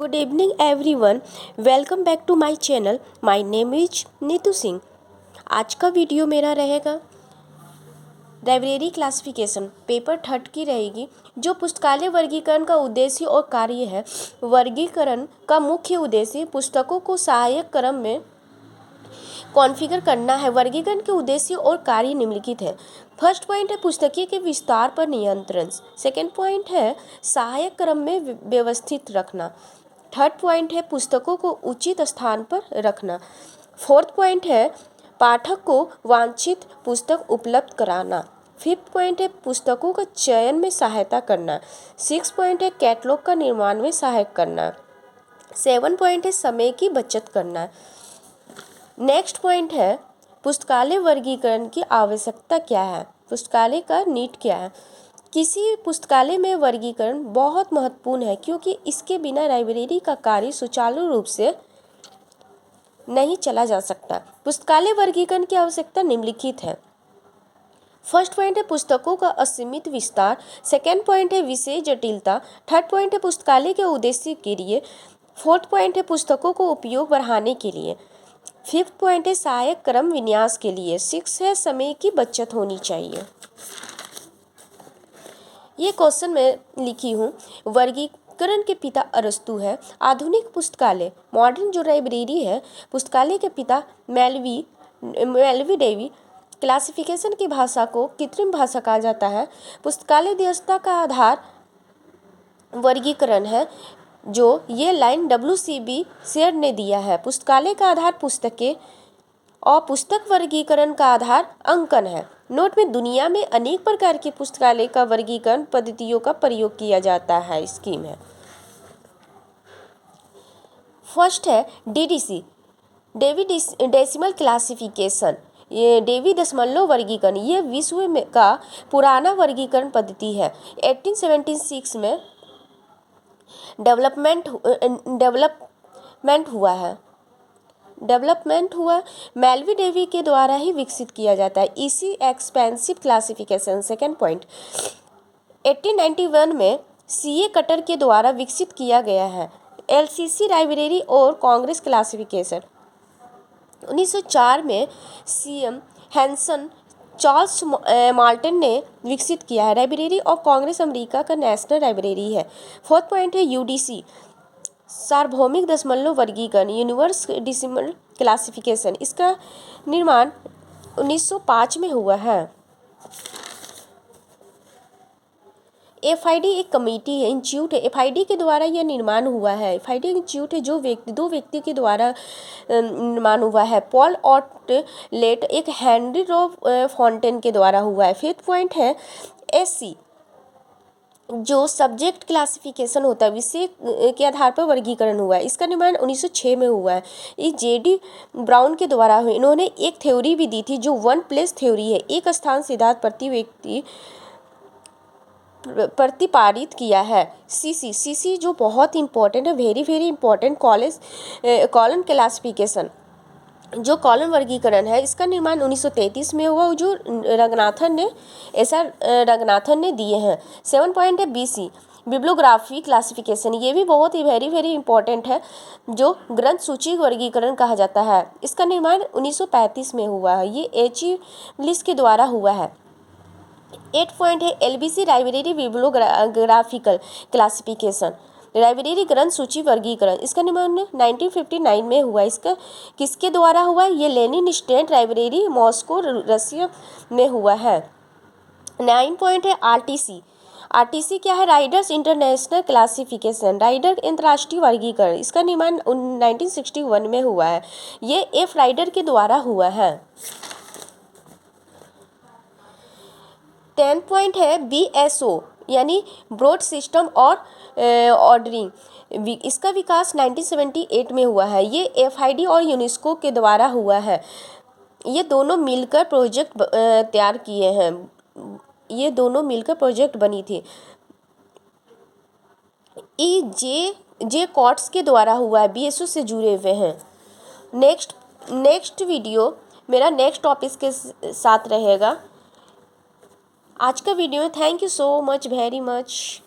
Good evening everyone, welcome back to my channel. My name is Neetu Singh. आज का video मेरा रहेगा लाइब्रेरी क्लासिफिकेशन, पेपर 3 की रहेगी, जो पुस्तकालय वर्गीकरण का उद्देश्य और कार्य है। वर्गीकरण का मुख्य उद्देश्य पुस्तकों को सहायक क्रम में कॉन्फ़िगर करना है। वर्गीकरण के उद्देश्य और कार्य निम्नलिखित है। फर्स्ट पॉइंट है पुस्तकीय के विस्तार पर नियंत्रण। सेकेंड पॉइंट है सहायक क्रम में व्यवस्थित रखना। थर्ड पॉइंट है पुस्तकों को उचित स्थान पर रखना। फोर्थ पॉइंट है पाठक को वांछित पुस्तक उपलब्ध कराना। फिफ्थ पॉइंट है पुस्तकों का चयन में सहायता करना। सिक्स पॉइंट है कैटलॉग का निर्माण में सहायक करना। सेवन पॉइंट है समय की बचत करना। नेक्स्ट पॉइंट है पुस्तकालय वर्गीकरण की आवश्यकता क्या है, पुस्तकालय का नीड क्या है। किसी पुस्तकालय में वर्गीकरण बहुत महत्वपूर्ण है, क्योंकि इसके बिना लाइब्रेरी का कार्य सुचारू रूप से नहीं चला जा सकता। पुस्तकालय वर्गीकरण की आवश्यकता निम्नलिखित है। फर्स्ट पॉइंट है पुस्तकों का असीमित विस्तार। सेकेंड पॉइंट है विशेष जटिलता। थर्ड पॉइंट है पुस्तकालय के उद्देश्य के लिए। फोर्थ पॉइंट है पुस्तकों को उपयोग बढ़ाने के लिए। फिफ्थ पॉइंट है सहायक क्रम विन्यास के लिए। सिक्स है समय की बचत होनी चाहिए। ये क्वेश्चन मैं लिखी हूँ। वर्गीकरण के पिता अरस्तु है। आधुनिक पुस्तकालय, मॉडर्न जो लाइब्रेरी है, पुस्तकालय के पिता मेलवी डेवी। क्लासिफिकेशन की भाषा को कृत्रिम भाषा कहा जाता है। पुस्तकालय व्यवस्था का आधार वर्गीकरण है, जो ये लाइन WCB शेर ने दिया है। पुस्तकालय का आधार पुस्तकें और पुस्तक वर्गीकरण का आधार अंकन है। नोट में दुनिया में अनेक प्रकार की पुस्तकालय का वर्गीकरण पद्धतियों का प्रयोग किया जाता है। स्कीम है। फर्स्ट है DDC, डेवी डेसिमल क्लासिफिकेशन। ये डेवी दशमलव वर्गीकरण, ये विश्व में का पुराना वर्गीकरण पद्धति है। 1876 में डेवलपमेंट हुआ मेलवी डेवी के द्वारा ही विकसित किया जाता है। इसी एक्सपेंसिव क्लासिफिकेशन। सेकेंड पॉइंट 1891 में CA कटर के द्वारा विकसित किया गया है। LCC लाइब्रेरी और कांग्रेस क्लासिफिकेशन। 1904 में CM हैंसन चार्ल्स मार्टिन ने विकसित किया है। लाइब्रेरी ऑफ कांग्रेस अमेरिका का नेशनल लाइब्रेरी है। फोर्थ पॉइंट है UDC, सार्वभौमिक दशमलव वर्गीकरण, यूनिवर्स डेसिमल क्लासिफिकेशन। इसका निर्माण 1905 में हुआ है। FID एक कमेटी है, इंस्टीट्यूट है। FID के द्वारा यह निर्माण हुआ है। FID इंस्टीट्यूट है जो दो व्यक्ति के द्वारा निर्माण हुआ है। पॉल ऑटलेट एक हेनरी फॉन्टेन के द्वारा हुआ है। फिफ्थ पॉइंट है SC, जो सब्जेक्ट क्लासिफिकेशन होता है, विषय के आधार पर वर्गीकरण हुआ है। इसका निर्माण 1906 में हुआ है। ये JD ब्राउन के द्वारा हुई। इन्होंने एक थ्योरी भी दी थी जो वन प्लेस थ्योरी है, एक स्थान सिद्धांत प्रति व्यक्ति प्रतिपादित किया है। CC जो बहुत इंपॉर्टेंट है, वेरी इंपॉर्टेंट, कॉलम क्लासिफिकेशन, जो कॉलम वर्गीकरण है, इसका निर्माण 1933 में हुआ, जो रंगनाथन ने दिए हैं। 7 पॉइंट है BC, बिब्लियोग्राफी क्लासिफिकेशन। ये भी बहुत ही वेरी इंपॉर्टेंट है, जो ग्रंथ सूची वर्गीकरण कहा जाता है। इसका निर्माण 1935 में हुआ है। ये H.E. लिस के द्वारा हुआ है। 8 पॉइंट है LBC, लाइब्रेरी बिब्लियोग्राफिकल क्लासिफिकेशन, लाइब्रेरी ग्रंथ सूची वर्गीकरण। इसका निर्माण 1959 में हुआ। इसका किसके द्वारा हुआ? ये Lenin state library, Moscow, Russia में हुआ है। 9 पॉइंट है RTC क्या है? राइडर्स इंटरनेशनल क्लासिफिकेशन, राइडर अंतर्राष्ट्रीय वर्गीकरण। इसका निर्माण 1961 में हुआ है। ये F राइडर के द्वारा हुआ है। 10 पॉइंट है BSO, यानी ब्रॉड सिस्टम और ऑर्डरिंग। इसका विकास 1978 में हुआ है। ये FID और यूनेस्को के द्वारा हुआ है। ये दोनों मिलकर प्रोजेक्ट तैयार किए हैं। ये दोनों मिलकर प्रोजेक्ट बनी थी। जे कॉट्स के द्वारा हुआ है, BSO से जुड़े हुए हैं। नेक्स्ट वीडियो मेरा नेक्स्ट टॉपिक के साथ रहेगा। आज का video, thank you so much, very much.